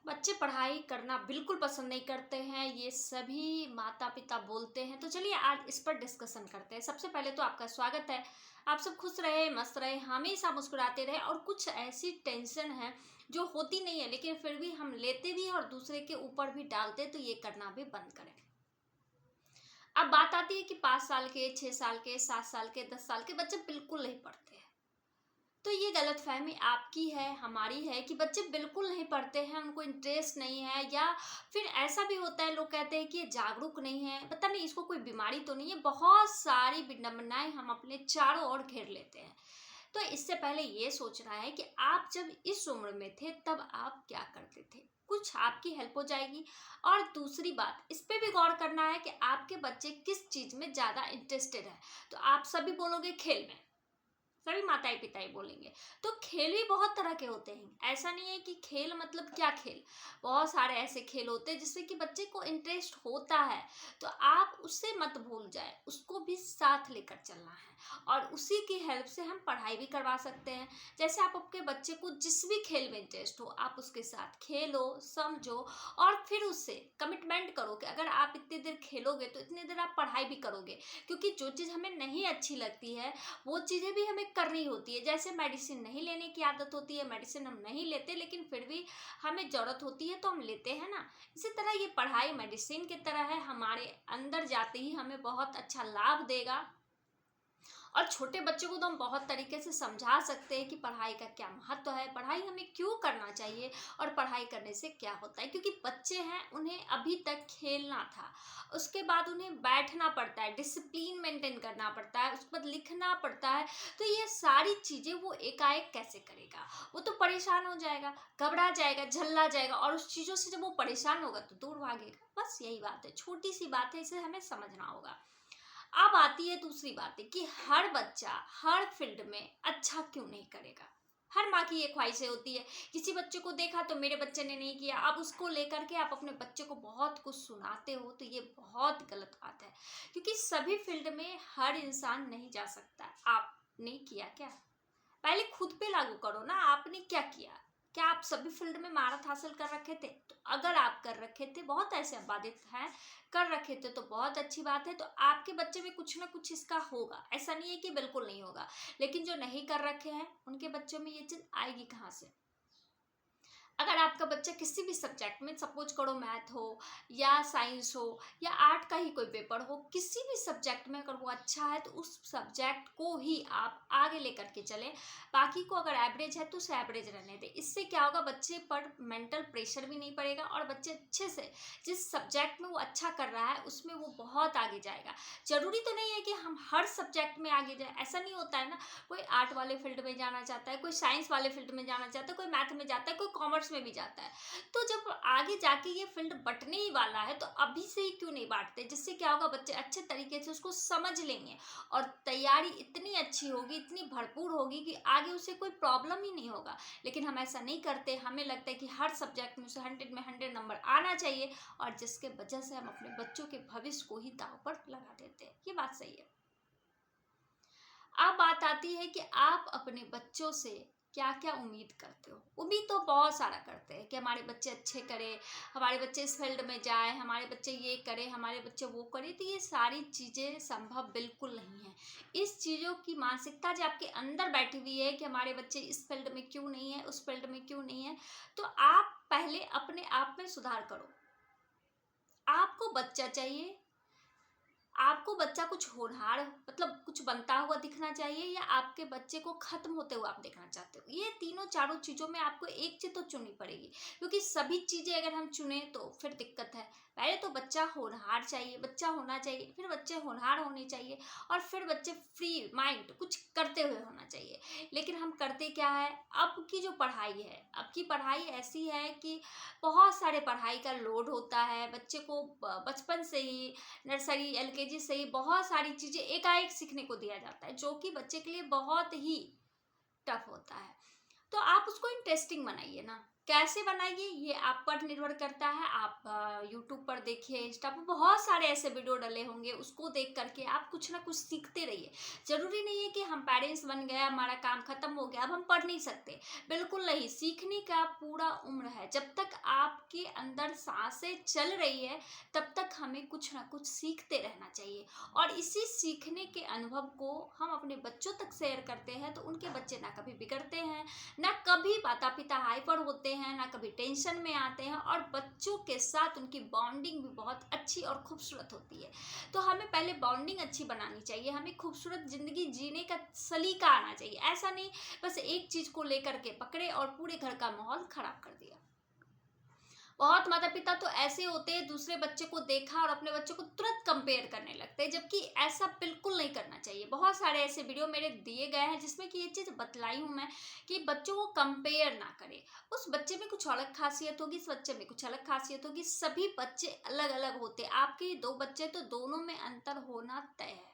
बच्चे पढ़ाई करना बिल्कुल पसंद नहीं करते हैं, ये सभी माता-पिता बोलते हैं। तो चलिए आज इस पर डिस्कशन करते हैं। सबसे पहले तो आपका स्वागत है। आप सब खुश रहे, मस्त रहे, हमेशा मुस्कुराते रहें और कुछ ऐसी टेंशन है जो होती नहीं है लेकिन फिर भी हम लेते भी हैं और दूसरे के ऊपर भी डालते हैं, तो ये करना भी बंद करें। अब बात आती है कि 5 साल के, 6 साल के, 7 साल के, 10 साल के बच्चे बिल्कुल नहीं पढ़ते हैं। तो ये गलतफ़हमी आपकी है, हमारी है कि बच्चे बिल्कुल नहीं पढ़ते हैं, उनको इंटरेस्ट नहीं है या फिर ऐसा भी होता है लोग कहते हैं कि ये जागरूक नहीं है, पता नहीं इसको कोई बीमारी तो नहीं है। बहुत सारी विडंबनाएँ हम अपने चारों ओर घेर लेते हैं। तो इससे पहले ये सोचना है कि आप जब इस उम्र में थे तब आप क्या करते थे? कुछ आपकी हेल्प हो जाएगी। और दूसरी बात इस पे भी गौर करना है कि आपके बच्चे किस चीज़ में ज़्यादा इंटरेस्टेड है। तो आप सभी बोलोगे खेल में। सभी माताएँ पिताएँ बोलेंगे। तो खेल भी बहुत तरह के होते हैं। ऐसा नहीं है कि खेल मतलब क्या खेल? बहुत सारे ऐसे खेल होते हैं जिसमें कि बच्चे को इंटरेस्ट होता है। तो आप उससे मत भूल जाएँ, उसको भी साथ लेकर चलना है और उसी की हेल्प से हम पढ़ाई भी करवा सकते हैं। जैसे आप आपके बच्चे को जिस भी खेल में इंटरेस्ट हो, आप उसके साथ खेलो, समझो और फिर उससे कमिटमेंट करो कि अगर आप इतनी देर खेलोगे तो इतनी देर आप पढ़ाई भी करोगे। क्योंकि जो चीज़ हमें नहीं अच्छी लगती है वो चीज़ें भी हमें करनी होती है। जैसे मेडिसिन नहीं लेने की आदत होती है, मेडिसिन हम नहीं लेते लेकिन फिर भी हमें ज़रूरत होती है तो हम लेते हैं ना। इसी तरह ये पढ़ाई मेडिसिन की तरह है, हमारे अंदर जाते ही हमें बहुत अच्छा लाभ देगा। और छोटे बच्चों को तो हम बहुत तरीके से समझा सकते हैं कि पढ़ाई का क्या महत्व है, पढ़ाई हमें क्यों करना चाहिए और पढ़ाई करने से क्या होता है। क्योंकि बच्चे हैं, उन्हें अभी तक खेलना था, उसके बाद उन्हें बैठना पड़ता है, डिसिप्लिन मेंटेन करना पड़ता है, उसके बाद लिखना पड़ता है। तो ये सारी चीज़ें वो एकाएक कैसे करेगा? वो तो परेशान हो जाएगा, घबरा जाएगा, झल्ला जाएगा और उस चीज़ों से जब वो परेशान होगा तो दूर भागेगा। बस यही बात है, छोटी सी बात है, इसे हमें समझना होगा। अब आती है दूसरी बात है कि हर बच्चा हर फील्ड में अच्छा क्यों नहीं करेगा। हर माँ की ये ख्वाहिशें होती है। किसी बच्चे को देखा तो मेरे बच्चे ने नहीं किया, अब उसको लेकर के आप अपने बच्चे को बहुत कुछ सुनाते हो, तो ये बहुत गलत बात है। क्योंकि सभी फील्ड में हर इंसान नहीं जा सकता। आपने किया क्या? पहले खुद पे लागू करो ना, आपने क्या किया? क्या आप सभी फील्ड में महारत हासिल कर रखे थे? तो अगर आप कर रखे थे, बहुत ऐसे आबादित हैं, कर रखे थे तो बहुत अच्छी बात है। तो आपके बच्चे में कुछ ना कुछ इसका होगा, ऐसा नहीं है कि बिल्कुल नहीं होगा। लेकिन जो नहीं कर रखे हैं उनके बच्चों में ये चीज़ आएगी कहाँ से? अगर आपका बच्चा किसी भी सब्जेक्ट में, सपोज करो मैथ हो या साइंस हो या आर्ट का ही कोई पेपर हो, किसी भी सब्जेक्ट में अगर वो अच्छा है तो उस सब्जेक्ट को ही आप आगे लेकर के चलें। बाकी को अगर एवरेज है तो उसे एवरेज रहने दें। इससे क्या होगा, बच्चे पर मेंटल प्रेशर भी नहीं पड़ेगा और बच्चे अच्छे से जिस सब्जेक्ट में वो अच्छा कर रहा है उसमें वो बहुत आगे जाएगा। जरूरी तो नहीं है कि हम हर सब्जेक्ट में आगे जाए, ऐसा नहीं होता है ना। कोई आर्ट वाले फील्ड में जाना चाहता है, कोई साइंस वाले फील्ड में जाना चाहता है, कोई मैथ में जाता है, कोई कॉमर्स में भी जाता है। तो जब आगे जाके ये फील्ड बंटने ही वाला है तो अभी से ही क्यों नहीं बांटते? जिससे क्या होगा, बच्चे अच्छे तरीके से उसको समझ लेंगे और तैयारी इतनी अच्छी होगी, इतनी भरपूर होगी कि आगे उसे कोई प्रॉब्लम ही नहीं होगा। लेकिन हम ऐसा नहीं करते, हमें लगता है कि हर सब्जेक्ट में उसे 100 में 100 नंबर आना चाहिए और जिसके वजह से हम अपने बच्चों के भविष्य को ही दांव पर लगा देते हैं। ये बात सही है। अब बात आती है कि आप अपने बच्चों से क्या-क्या उम्मीद करते हो? उम्मीद तो बहुत सारा करते हैं कि हमारे बच्चे अच्छे करें, हमारे बच्चे इस फील्ड में जाएँ, हमारे बच्चे ये करें, हमारे बच्चे वो करें, तो ये सारी चीज़ें संभव बिल्कुल नहीं है। इस चीज़ों की मानसिकता जो आपके अंदर बैठी हुई है कि हमारे बच्चे इस फील्ड में क्यों नहीं है, उस फील्ड में क्यों नहीं है, तो आप पहले अपने आप में सुधार करो। आपको बच्चा चाहिए, आपको बच्चा कुछ होनहार मतलब कुछ बनता हुआ दिखना चाहिए या आपके बच्चे को खत्म होते हुए आप देखना चाहते हो? ये तीनों चारों चीज़ों में आपको एक चीज़ तो चुननी पड़ेगी। क्योंकि सभी चीज़ें अगर हम चुने तो फिर दिक्कत है। पहले तो बच्चा होनहार चाहिए, बच्चा होना चाहिए, फिर बच्चे होनहार होने चाहिए और फिर बच्चे फ्री माइंड कुछ करते हुए होना चाहिए। लेकिन हम करते क्या है, अब की जो पढ़ाई है, अब की पढ़ाई ऐसी है कि बहुत सारे पढ़ाई का लोड होता है। बच्चे को बचपन से ही नर्सरी, एलकेजी से ही बहुत सारी चीज़ें एकाएक सीखने को दिया जाता है, जो कि बच्चे के लिए बहुत ही टफ होता है। तो आप उसको इंटरेस्टिंग बनाइए ना। कैसे बनाइए ये आप पर निर्भर करता है। आप यूट्यूब पर देखिए, इंस्टा पर बहुत सारे ऐसे वीडियो डले होंगे, उसको देख करके आप कुछ ना कुछ सीखते रहिए। ज़रूरी नहीं है कि हम पेरेंट्स बन गए, हमारा काम खत्म हो गया, अब हम पढ़ नहीं सकते। बिल्कुल नहीं, सीखने का पूरा उम्र है। जब तक आप आपके अंदर सांसें चल रही है तब तक हमें कुछ ना कुछ सीखते रहना चाहिए। और इसी सीखने के अनुभव को हम अपने बच्चों तक शेयर करते हैं तो उनके बच्चे ना कभी बिगड़ते हैं, ना कभी माता पिता हाइपर होते हैं, ना कभी टेंशन में आते हैं, और बच्चों के साथ उनकी बॉन्डिंग भी बहुत अच्छी और खूबसूरत होती है। तो हमें पहले बॉन्डिंग अच्छी बनानी चाहिए, हमें खूबसूरत ज़िंदगी जीने का सलीका आना चाहिए। ऐसा नहीं बस एक चीज़ को लेकर के पकड़े और पूरे घर का माहौल खराब कर दिया। बहुत माता पिता तो ऐसे होते हैं, दूसरे बच्चे को देखा और अपने बच्चे को तुरंत कंपेयर करने लगते हैं, जबकि ऐसा बिल्कुल नहीं करना चाहिए। बहुत सारे ऐसे वीडियो मेरे दिए गए हैं जिसमें कि ये चीज़ बतलाई हूँ मैं कि बच्चों को कंपेयर ना करें। उस बच्चे में कुछ अलग खासियत होगी, इस बच्चे में कुछ अलग खासियत होगी, सभी बच्चे अलग अलग होते हैं। आपके 2 बच्चे तो दोनों में अंतर होना तय है।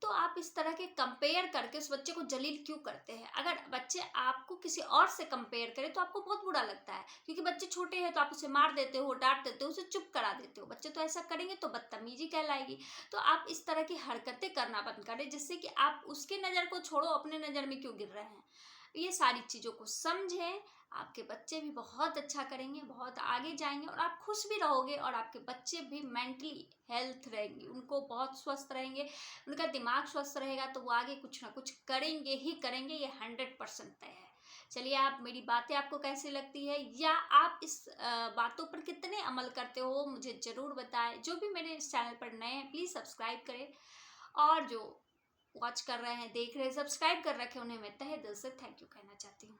तो आप इस तरह के कंपेयर करके उस बच्चे को जलील क्यों करते हैं? अगर बच्चे आपको किसी और से कंपेयर करें तो आपको बहुत बुरा लगता है, क्योंकि बच्चे छोटे हैं तो आप उसे मार देते हो, डांट देते हो, उसे चुप करा देते हो। बच्चे तो ऐसा करेंगे तो बदतमीजी कहलाएगी। तो आप इस तरह की हरकतें करना बंद करें, जिससे कि आप उसके नज़र को छोड़ो, अपने नज़र में क्यों गिर रहे हैं। ये सारी चीज़ों को समझें, आपके बच्चे भी बहुत अच्छा करेंगे, बहुत आगे जाएंगे, और आप खुश भी रहोगे, और आपके बच्चे भी मेंटली हेल्थ रहेंगी, उनको बहुत स्वस्थ रहेंगे, उनका दिमाग स्वस्थ रहेगा, तो वो आगे कुछ ना कुछ करेंगे ही करेंगे, ये 100% तय है। चलिए, आप मेरी बातें आपको कैसी लगती है, या आप इस बातों पर कितने अमल करते हो, मुझे ज़रूर बताएं। जो भी मेरे इस चैनल पर नए हैं प्लीज़ सब्सक्राइब करें, और जो वॉच कर रहे हैं, देख रहे हैं, सब्सक्राइब कर रखे, उन्हें मैं तहे दिल से थैंक यू कहना चाहती हूँ।